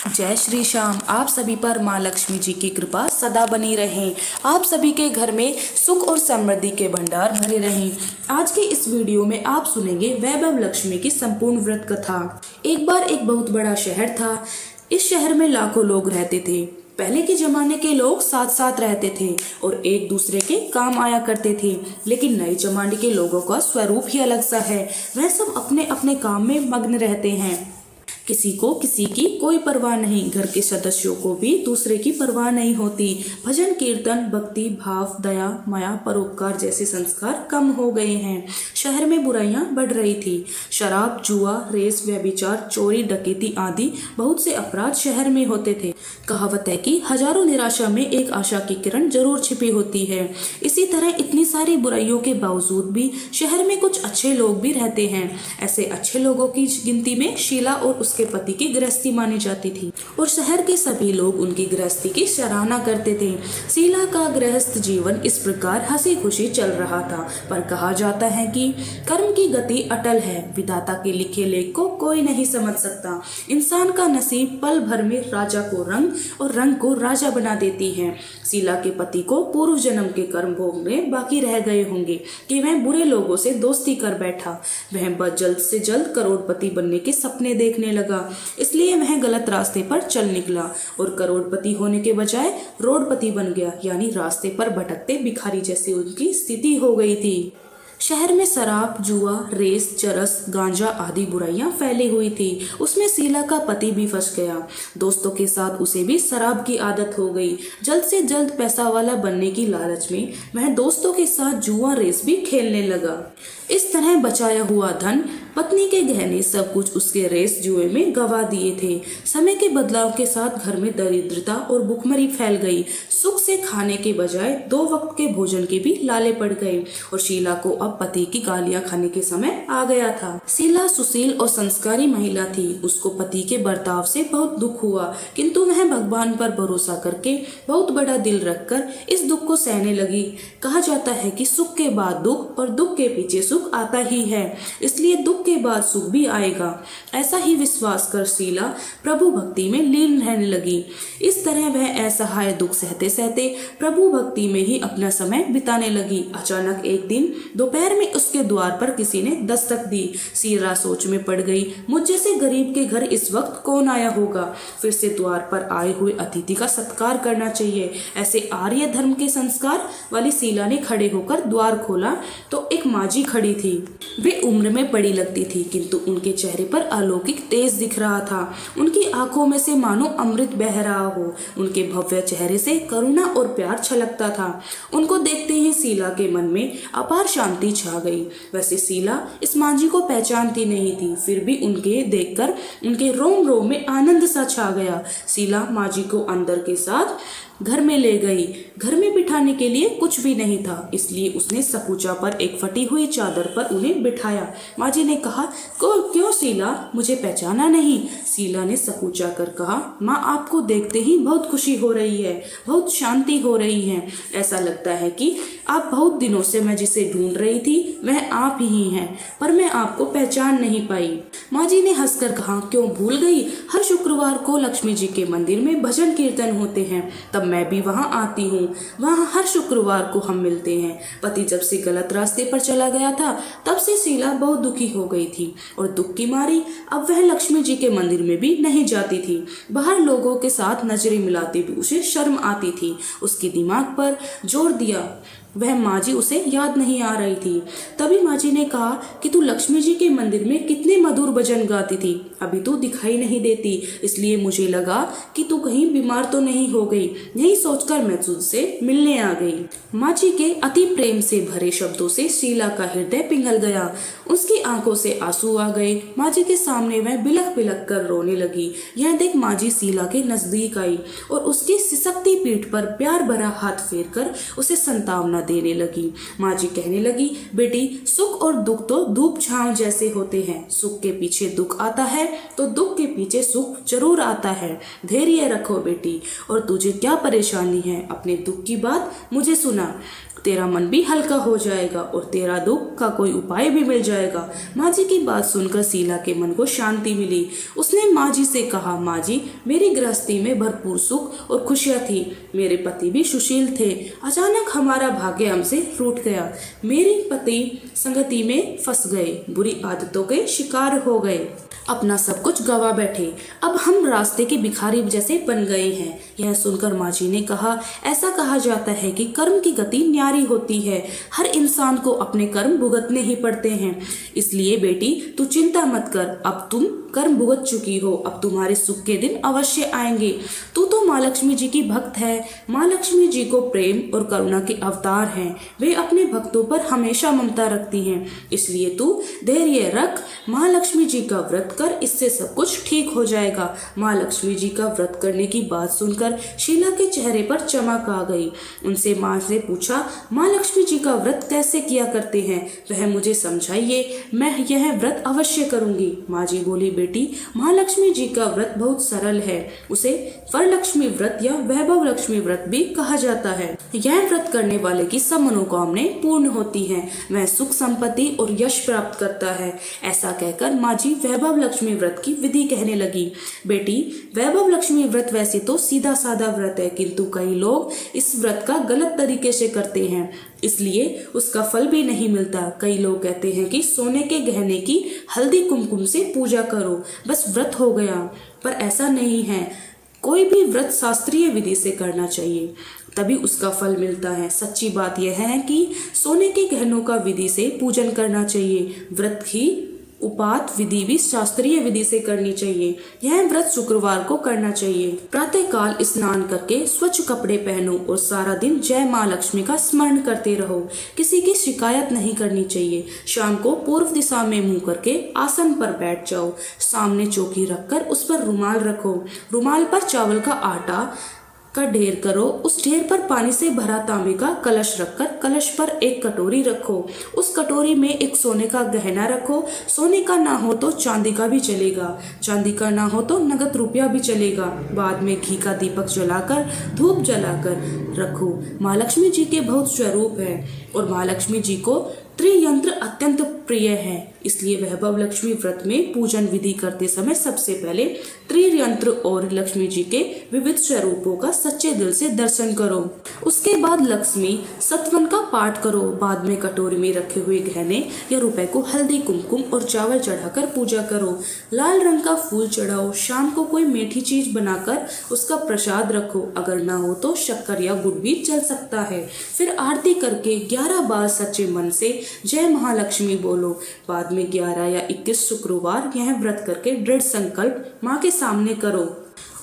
जय श्री श्याम। आप सभी पर माँ लक्ष्मी जी की कृपा सदा बनी रहे। आप सभी के घर में सुख और समृद्धि के भंडार भरे रहें। आज के इस वीडियो में आप सुनेंगे वैभव लक्ष्मी की संपूर्ण व्रत कथा। एक बार एक बहुत बड़ा शहर था। इस शहर में लाखों लोग रहते थे। पहले के जमाने के लोग साथ साथ रहते थे और एक दूसरे के काम आया करते थे। लेकिन नए जमाने के लोगों का स्वरूप ही अलग सा है। वह सब अपने अपने काम में मग्न रहते हैं। किसी को किसी की कोई परवाह नहीं। घर के सदस्यों को भी दूसरे की परवाह नहीं होती। भजन कीर्तन भक्ति भाव दया माया परोपकार जैसे संस्कार कम हो गए हैं। शहर में बुराइयां बढ़ रही थी। शराब जुआ रेस व्यभिचार चोरी डकैती आदि बहुत से अपराध शहर में होते थे। कहावत है कि हजारों निराशा में एक आशा की किरण जरूर छिपी होती है। इसी तरह इतनी सारी बुराइयों के बावजूद भी शहर में कुछ अच्छे लोग भी रहते हैं। ऐसे अच्छे लोगों की गिनती में शीला और उसके पति की गृहस्थी मानी जाती थी और शहर के सभी लोग उनकी गृहस्थी की सराहना करते थे। शीला का गृहस्थ जीवन इस प्रकार हंसी खुशी चल रहा था। पर कहा जाता है कि कर्म की गति अटल है। विधाता के लिखे लेख को कोई नहीं समझ सकता। इंसान का नसीब पल भर में राजा को रंग और रंग को राजा बना देती है। शीला के पति को पूर्व जन्म के कर्म भोगने बाकी रह गए होंगे कि वह बुरे लोगों से दोस्ती कर बैठा। वह बस जल्द से जल्द करोड़पति बनने के सपने देखने लगा। इसलिए वह गलत रास्ते पर चल निकला और करोड़पति होने के बजाय रोडपति बन गया, यानी रास्ते पर भटकते भिखारी जैसी उनकी स्थिति हो गई थी। शहर में शराब जुआ रेस चरस गांजा आदि बुराइयां फैली हुई थी। उसमें शीला का पति भी फंस गया। दोस्तों के साथ उसे भी शराब की आदत हो गई। जल्द से जल्द पैसा वाला बनने की लालच में वह दोस्तों के साथ जुआ रेस भी खेलने लगा। इस तरह बचाया हुआ धन पत्नी के गहने सब कुछ उसके रेस जुए में गवा दिए थे। समय के बदलाव के साथ घर में दरिद्रता और भुखमरी फैल गई। सुख से खाने के बजाय 2 वक्त के भोजन के भी लाले पड़ गए और शीला को अब पति की गालियां खाने के समय आ गया था। शीला सुशील और संस्कारी महिला थी। उसको पति के बर्ताव से बहुत दुख हुआ, किंतु वह भगवान पर भरोसा करके बहुत बड़ा दिल रखकर इस दुख को सहने लगी। कहा जाता है कि सुख के बाद दुख और दुख के पीछे सुख आता ही है, इसलिए दुख के बाद सुख भी आएगा। ऐसा ही विश्वास कर शीला प्रभु भक्ति में लीन रहने लगी। इस तरह वह असहाय दुख सहते सहते प्रभु भक्ति में ही अपना समय बिताने लगी। अचानक एक दिन दोपहर में उसके द्वार पर किसी ने दस्तक दी। शीला सोच में पड़ गई, मुझ जैसे गरीब के घर इस वक्त कौन आया होगा। फिर से द्वार पर आए हुए अतिथि का सत्कार करना चाहिए, ऐसे आर्य धर्म के संस्कार वाली शीला ने खड़े होकर द्वार खोला तो एक माजी खड़ी थी। वे उम्र में बड़ी लगती थी, किंतु उनके चेहरे पर अलौकिक तेज दिख रहा था। उनकी आंखों में से मानो अमृत बह रहा हो। उनके भव्य चेहरे से करुणा और प्यार छलकता था। उनको देखते ही शीला के मन में अपार शांति छा गई। वैसे शीला इस मांझी को पहचानती नहीं थी, फिर भी उनके देखकर उनके रोम रोम में आनंद सा छा गया। शीला मांझी को अंदर के साथ घर में ले गई। घर में बिठाने के लिए कुछ भी नहीं था, इसलिए उसने सपूचा पर एक फटी हुई चादर पर उन्हें बिठाया। मांझी ने कहा, क्यों शीला, मुझे पहचाना नहीं? शीला ने सपूचा कर कहा, माँ, आपको देखते ही बहुत खुशी हो रही है, बहुत शांति हो रही है। ऐसा लगता है कि आप बहुत दिनों से मैं जिसे ढूंढ रही थी वह आप ही हैं, पर मैं आपको पहचान नहीं पाई। मांझी ने हंसकर कहा, क्यों भूल गई? हर शुक्रवार को लक्ष्मी जी के मंदिर में भजन कीर्तन होते हैं, तब मैं भी वहां आती हूँ। वहां हर शुक्रवार को हम मिलते हैं। पति जब से गलत रास्ते पर चला गया था तब से शीला बहुत दुखी हो गई थी और दुख की मारी अब वह लक्ष्मी जी के मंदिर में भी नहीं जाती थी। बाहर लोगों के साथ नजरें मिलाते भी उसे शर्म आती थी। उसके दिमाग पर जोर दिया, वह मांझी उसे याद नहीं आ रही थी। तभी मांझी ने कहा कि तू लक्ष्मी जी के मंदिर में कितने मधुर भजन गाती थी, अभी तू दिखाई नहीं देती, इसलिए मुझे लगा कि तू कहीं बीमार तो नहीं हो गई। यही सोचकर मैं तुझसे मिलने आ गई। मांझी के अति प्रेम से भरे शब्दों से शीला का हृदय पिघल गया। उसकी आंखों से आंसू आ गए। मांझी के सामने वह बिलख बिलख कर रोने लगी। यह देख मांझी शीला के नजदीक आई और उसकी सिसकती पीठ पर प्यार भरा हाथ फेर कर उसे संतावना देने लगी। मांझी कहने लगी, बेटी, सुख और दुख तो धूप छांव जैसे होते हैं। सुख के पीछे दुख आता है तो दुख के पीछे सुख जरूर आता है। धैर्य रखो बेटी, और तुझे क्या परेशानी है, अपने दुख की बात मुझे सुना। तेरा मन भी हल्का हो जाएगा और तेरा दुख का कोई उपाय भी मिल जाएगा। माँ जी की बात सुनकर शीला के मन को शांति मिली। उसने माँ जी से कहा, माँ जी, मेरी गृहस्थी में भरपूर सुख और खुशियाँ थी। मेरे पति भी सुशील थे। अचानक हमारा भाग्य हमसे रूठ गया। मेरे पति संगति में फंस गए, बुरी आदतों के शिकार हो गए, अपना सब कुछ गवा बैठे। अब हम रास्ते के भिखारी जैसे बन गए हैं। यह सुनकर माँ जी ने कहा, ऐसा कहा जाता है कि कर्म की गति न्यारी होती है। हर इंसान को अपने कर्म भुगतने ही पड़ते हैं। इसलिए बेटी, तू चिंता मत कर। अब तुम कर्म भुगत चुकी हो, अब तुम्हारे सुख के दिन अवश्य आएंगे। तू तो माँ लक्ष्मी जी की भक्त है। माँ लक्ष्मी जी को प्रेम और करुणा के अवतार हैं। वे अपने भक्तों पर हमेशा ममता रखती हैं। इसलिए तू धैर्य रख, माँ लक्ष्मी जी का व्रत कर, इससे सब कुछ ठीक हो जाएगा। माँ लक्ष्मी जी का व्रत करने की बात सुनकर शीला के चेहरे पर चमक आ गई। उनसे माँ से पूछा, माँ लक्ष्मी जी का व्रत कैसे किया करते हैं, वह मुझे समझाइए, मैं यह व्रत अवश्य करूंगी। माँ जी बोली, बेटी, माँ लक्ष्मी जी का व्रत बहुत सरल है। उसे वरलक्ष्मी व्रत या वैभव लक्ष्मी व्रत भी कहा जाता है। यह व्रत करने वाले की सब मनोकामनाएं पूर्ण होती हैं। वह सुख संपत्ति और यश प्राप्त करता है। ऐसा कहकर माँ जी वैभव लक्ष्मी व्रत की विधि कहने लगी। बेटी, वैभव लक्ष्मी व्रत वैसे तो सीधा साधा व्रत है, किंतु कई लोग इस व्रत का गलत तरीके से करते हैं, इसलिए उसका फल भी नहीं मिलता। कई लोग कहते हैं कि सोने के गहने की हल्दी कुमकुम से पूजा करो, बस व्रत हो गया, पर ऐसा नहीं है। कोई भी व्रत शास्त्रीय विधि से करना चाहिए, तभी उसका फल मिलता है। सच्ची बात यह है कि सोने के गहनों का विधि से पूजन करना चाहिए। व्रत की उपात विधि भी शास्त्रीय विधि से करनी चाहिए। यह व्रत शुक्रवार को करना चाहिए। प्रातः काल स्नान करके स्वच्छ कपड़े पहनो और सारा दिन जय माँ लक्ष्मी का स्मरण करते रहो। किसी की शिकायत नहीं करनी चाहिए। शाम को पूर्व दिशा में मुंह करके आसन पर बैठ जाओ। सामने चौकी रखकर उस पर रुमाल रखो। रुमाल पर चावल का आटा का ढेर करो। उस ढेर पर पानी से भरा तांबे का कलश रखकर कलश पर एक कटोरी रखो। उस कटोरी में एक सोने का गहना रखो। सोने का ना हो तो चांदी का भी चलेगा, चांदी का ना हो तो नगद रुपया भी चलेगा। बाद में घी का दीपक जलाकर धूप जलाकर रखो। माँ लक्ष्मी जी के बहुत स्वरूप है और माँ लक्ष्मी जी को त्रियंत्र अत्यंत प्रिय है। इसलिए वैभव लक्ष्मी व्रत में पूजन विधि करते समय सबसे पहले त्रियंत्र और लक्ष्मी जी के विविध स्वरूपों का सच्चे दिल से दर्शन करो। उसके बाद लक्ष्मी सतवन का पाठ करो। बाद में कटोरी में रखे हुए गहने या रुपए को हल्दी कुमकुम और चावल चढ़ाकर पूजा करो। लाल रंग का फूल चढ़ाओ। शाम को कोई मीठी चीज बनाकर उसका प्रसाद रखो। अगर ना हो तो शक्कर या गुड़ भी चल सकता है। फिर आरती करके 11 बार सच्चे मन से जय महालक्ष्मी बोलो। बाद में 11 या 21 शुक्रवार यह व्रत करके दृढ़ संकल्प माँ के सामने करो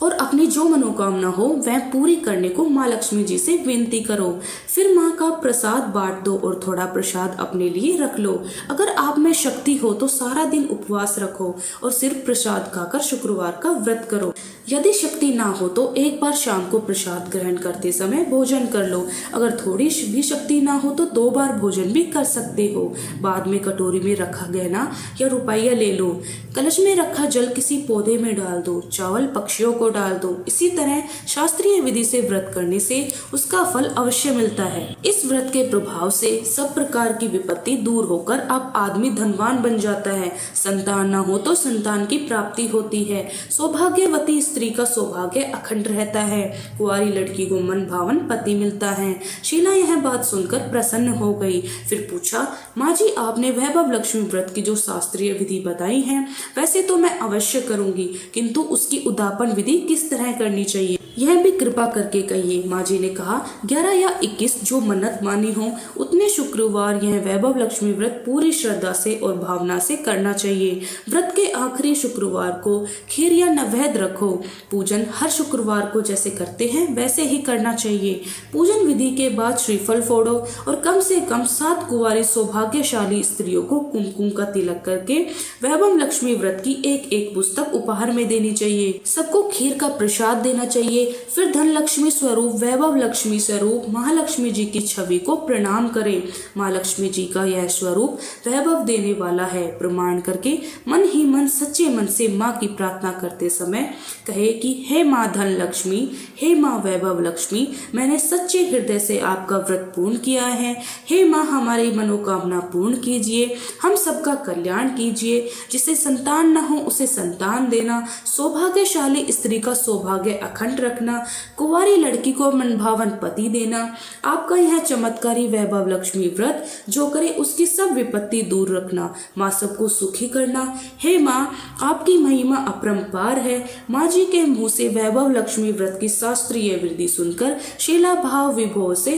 और अपनी जो मनोकामना हो वह पूरी करने को माँ लक्ष्मी जी से विनती करो। फिर माँ का प्रसाद बांट दो और थोड़ा प्रसाद अपने लिए रख लो। अगर आप में शक्ति हो तो सारा दिन उपवास रखो और सिर्फ प्रसाद खाकर शुक्रवार का व्रत करो। यदि शक्ति ना हो तो एक बार शाम को प्रसाद ग्रहण करते समय भोजन कर लो। अगर थोड़ी भी शक्ति ना हो तो 2 बार भोजन भी कर सकते हो। बाद में कटोरी में रखा गहना या रुपया ले लो। कलश में रखा जल किसी पौधे में डाल दो। चावल पक्षियों को डाल दो। इसी तरह शास्त्रीय विधि से व्रत करने से उसका फल अवश्य मिलता है। इस व्रत के प्रभाव से सब प्रकार की विपत्ति दूर होकर आप आदमी धनवान बन जाता है। संतान न हो तो संतान की प्राप्ति होती है। सौभाग्यवती स्त्री का सौभाग्य अखंड रहता है। कुंवारी लड़की को मन भावन पति मिलता है। शीला यह बात सुनकर प्रसन्न हो गई। फिर पूछा, माँ जी, आपने वैभव लक्ष्मी व्रत की जो शास्त्रीय विधि बताई है वैसे तो मैं अवश्य करूंगी, किंतु उसकी उद्यापन विधि किस तरह करनी चाहिए यह भी कृपा करके कहिए। माँ जी ने कहा, 11 या 21 जो मन्नत मानी हो उतने शुक्रवार यह वैभव लक्ष्मी व्रत पूरी श्रद्धा से और भावना से करना चाहिए। व्रत के आखिरी शुक्रवार को खीर या नैवेद्य रखो। पूजन हर शुक्रवार को जैसे करते हैं वैसे ही करना चाहिए। पूजन विधि के बाद श्रीफल फोड़ो और कम से कम 7 कुंवारी सौभाग्यशाली स्त्रियों को कुमकुम का तिलक करके वैभव लक्ष्मी व्रत की एक पुस्तक उपहार में देनी चाहिए। सबको खीर का प्रसाद देना चाहिए। फिर धन लक्ष्मी स्वरूप, वैभव लक्ष्मी स्वरूप महालक्ष्मी जी की छवि को प्रणाम करें। माँ लक्ष्मी जी का यह स्वरूप वैभव देने वाला है। प्रमाण करके मन ही मन सच्चे मन से माँ की प्रार्थना करते समय कहे कि हे माँ धन लक्ष्मी, हे माँ वैभव लक्ष्मी, मैंने सच्चे हृदय से आपका व्रत पूर्ण किया है। हे माँ हमारी मनोकामना पूर्ण कीजिए, हम सबका कल्याण कीजिए। जिसे संतान न हो उसे संतान देना, सौभाग्यशाली स्त्री का सौभाग्य अखंड रखना, कुंवारी लड़की को मनभावन पति देना। आपका यह चमत्कारी वैभव लक्ष्मी व्रत जो करे उसकी सब विपत्ति दूर रखना, माँ सबको सुखी करना। हे माँ आपकी महिमा अपरंपार है। माँ जी के मुंह से वैभव लक्ष्मी व्रत की शास्त्रीय विधि सुनकर शीला भाव विभोर से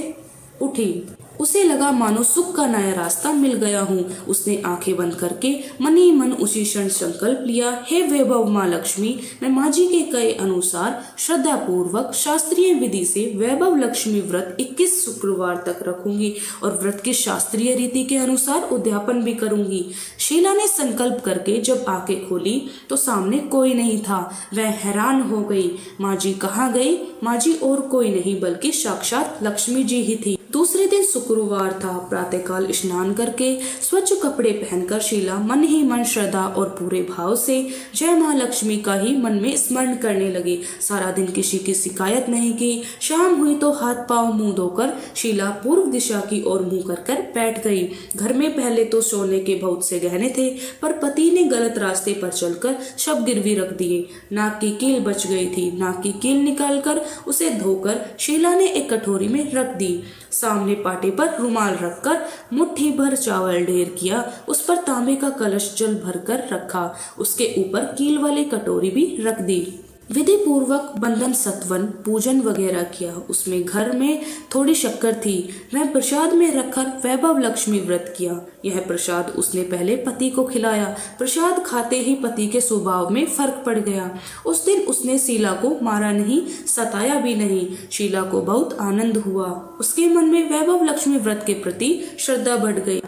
उठी। उसे लगा मानो सुख का नया रास्ता मिल गया हूँ। उसने आंखें बंद करके मन ही मन उसी क्षण संकल्प लिया, हे वैभव माँ लक्ष्मी, मैं माँ जी के कहे अनुसार श्रद्धा पूर्वक शास्त्रीय विधि से वैभव लक्ष्मी व्रत 21 शुक्रवार तक रखूंगी और व्रत की शास्त्रीय रीति के अनुसार उद्यापन भी करूंगी। शीला ने संकल्प करके जब आंखें खोली तो सामने कोई नहीं था। वह हैरान हो गई। माँ जी कहाँ गई? माँ जी और कोई नहीं बल्कि साक्षात लक्ष्मी जी ही थी। दूसरे दिन शुक्रवार था। प्रातःकाल स्नान करके स्वच्छ कपड़े पहनकर शीला मन ही मन श्रद्धा और पूरे भाव से जय माँ लक्ष्मी का ही मन में स्मरण करने लगी। सारा दिन किसी की शिकायत नहीं की। शाम हुई तो हाथ पांव मुंह धोकर शीला पूर्व दिशा की ओर मुंह कर बैठ गई। घर में पहले तो सोने के बहुत से गहने थे, पर पति ने गलत रास्ते पर चलकर सब गिरवी रख दिए। नाक की कील बच गई थी। नाक की कील निकालकर उसे धोकर शीला ने एक कटोरी में रख दी। सामने पाटे पर रुमाल रखकर मुट्ठी भर चावल ढेर किया। उस पर तांबे का कलश जल भरकर रखा। उसके ऊपर कील वाली कटोरी भी रख दी। विधि पूर्वक बंधन सत्वन पूजन वगैरह किया। उसमें घर में थोड़ी शक्कर थी, वह प्रसाद में रखकर वैभव लक्ष्मी व्रत किया। यह प्रसाद उसने पहले पति को खिलाया। प्रसाद खाते ही पति के स्वभाव में फर्क पड़ गया। उस दिन उसने शीला को मारा नहीं, सताया भी नहीं। शीला को बहुत आनंद हुआ। उसके मन में वैभव लक्ष्मी व्रत के प्रति श्रद्धा बढ़ गई।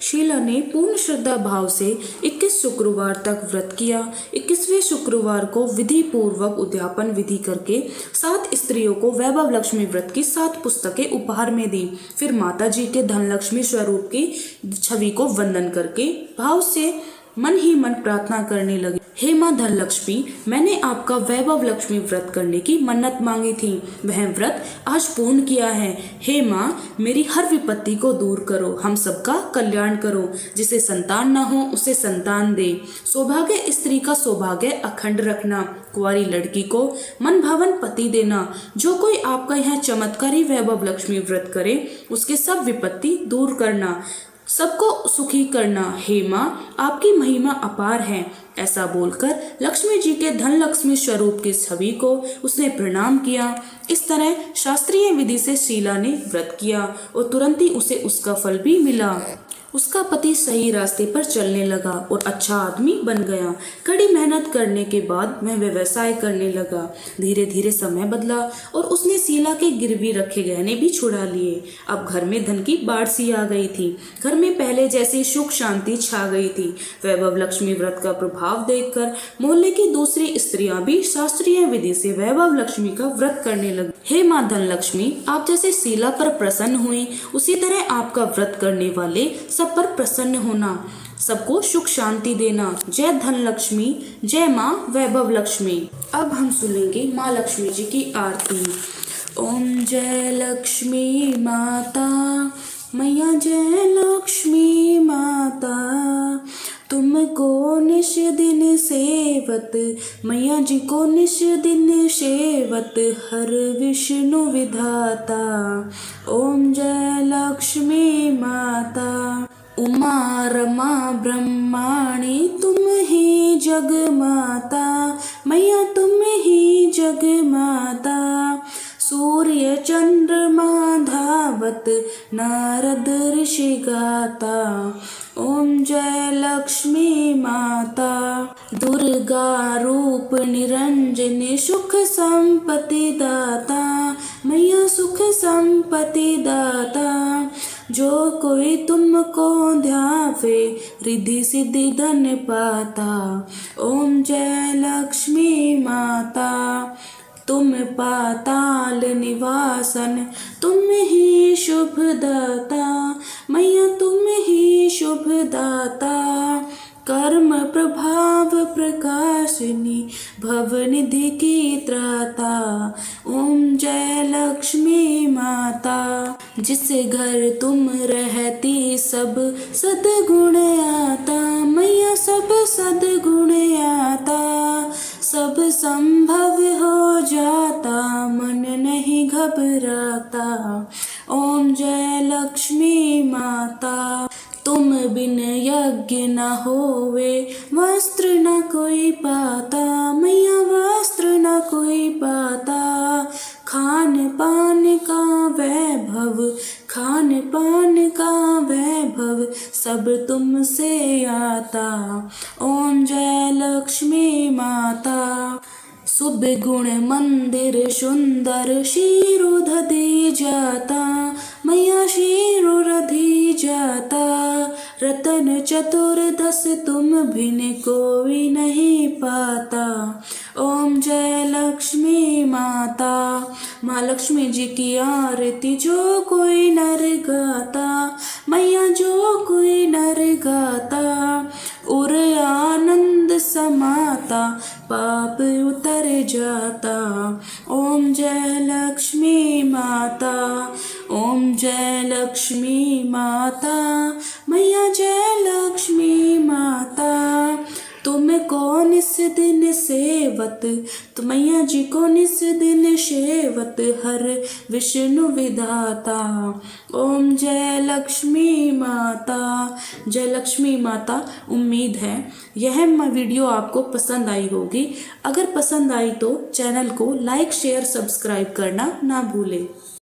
शीला ने पूर्ण श्रद्धा भाव से 21 शुक्रवार तक व्रत किया। 21वें शुक्रवार को विधि पूर्वक उद्यापन विधि करके 7 स्त्रियों को वैभव लक्ष्मी व्रत की 7 पुस्तकें उपहार में दी। फिर माता जी के धन लक्ष्मी स्वरूप की छवि को वंदन करके भाव से मन ही मन प्रार्थना करने लगी, हे माँ धन लक्ष्मी, मैंने आपका वैभव लक्ष्मी व्रत करने की मन्नत मांगी थी, वह व्रत आज पूर्ण किया है। हे माँ मेरी हर विपत्ति को दूर करो, हम सबका कल्याण करो। जिसे संतान न हो उसे संतान दे, सौभाग्य स्त्री का सौभाग्य अखंड रखना, कुंवारी लड़की को मन भावन पति देना। जो कोई आपका यह चमत्कारी वैभव लक्ष्मी व्रत करे उसके सब विपत्ति दूर करना, सबको सुखी करना। हे माँ आपकी महिमा अपार है। ऐसा बोलकर लक्ष्मी जी के धन लक्ष्मी स्वरूप की छवि को उसने प्रणाम किया। इस तरह शास्त्रीय विधि से शीला ने व्रत किया और तुरंत ही उसे उसका फल भी मिला। उसका पति सही रास्ते पर चलने लगा और अच्छा आदमी बन गया। कड़ी मेहनत करने के बाद वह व्यवसाय करने लगा। धीरे धीरे समय बदला और उसने शीला के गिरवी रखे गहने भी छुड़ा लिए। अब घर में धन की बाढ़ सी आ गई थी। घर में पहले जैसी सुख शांति छा गई थी। वैभव लक्ष्मी व्रत का प्रभाव देखकर मोहल्ले की दूसरी स्त्रियां भी शास्त्रीय विधि से वैभव लक्ष्मी का व्रत करने लगी। हे माँ धन लक्ष्मी, आप जैसे शीला पर प्रसन्न हुई उसी तरह आपका व्रत करने वाले सब पर प्रसन्न होना, सबको सुख शांति देना। जय धन लक्ष्मी, जय माँ वैभव लक्ष्मी। अब हम सुनेंगे माँ लक्ष्मी जी की आरती। ओम जय लक्ष्मी माता, मैया जय लक्ष्मी माता, तुमको निश दिन सेवत, मैया जी को निश दिन सेवत, हर विष्णु विधाता। ओम जय लक्ष्मी माता, उमा रमा ब्रह्माणी, तुम ही जग माता, मैया तुम ही जग माता। सूर्य चंद्रमा धावत, नारद ऋषि गाता। ओम जय लक्ष्मी माता, दुर्गा रूप निरंजनी, सुख संपत्ति दाता, मैया सुख संपत्ति दाता। जो कोई तुमको ध्यावे रिद्धि सिद्धि धन पाता। ओम जय लक्ष्मी माता। तुम पाताल निवासन, तुम ही शुभ दाता। मैया तुम ही शुभ दाता। कर्म प्रभाव प्रकाशिनी, भवनिधि की त्राता। ओम जय लक्ष्मी माता। जिस घर तुम रहती सब सद्गुण आता। मैया सब सद्गुण आता। सब संभव हो जाता, मन नहीं घबराता। ओम जय लक्ष्मी माता। तुम बिन यज्ञ न होवे, वस्त्र न कोई पाता। मैया वस्त्र न कोई पाता। खान पान का वैभव, खान पान का वैभव सब तुमसे आता। ओम जय लक्ष्मी माता। शुभ गुण मंदिर सुंदर, शीरुधि जाता। मैया शीरुधि जाता। रतन चतुर्दश तुम बिन कोई नहीं पाता। ओम जय लक्ष्मी माता। माँ लक्ष्मी जी की आरती जो कोई नर गाता। मैया जो कोई नर गाता, उर आनंद समाता, पाप उतर जाता। ओम जय लक्ष्मी माता। ओम जय लक्ष्मी माता। मैया जय लक्ष्मी माता। तुमको निस दिन सेवत, तो मैया जी को निस दिन सेवत, हर विष्णु विधाता। ओम जय लक्ष्मी माता। जय लक्ष्मी माता। उम्मीद है यह वीडियो आपको पसंद आई होगी। अगर पसंद आई तो चैनल को लाइक शेयर सब्सक्राइब करना ना भूलें।